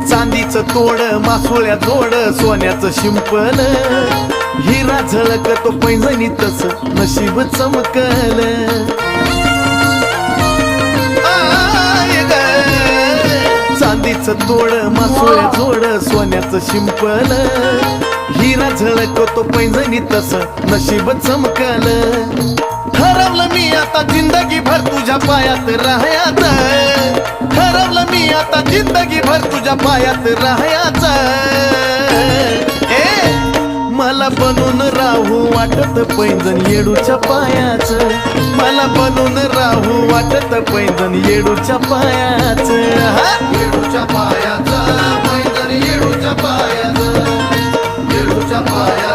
चांदीचं तोड मासोळ्या जोड सोन्याचं शिंपल हिरा झळकतो पैंजणी तस नशीब चमकल चांदीचं तोड मासोळ्या जोड सोन्याचं शिंपल हिरा झळकतो पैंजणी तस नशीब चमकल ठरवलं मी आता जिंदगी भर तुझ्या पायात राहायचं ठरवलं मी आता जिंदगी भर तुझ्या पायात राहायचं मला बनून राहू वाटत पैंजण येडूच्या पायाचं मला बनून राहू वाटत पैंजण येडूच्या पायाचं येडूच्या पायाचं पैंजण येडूच्या पायाचं येडूच्या पाया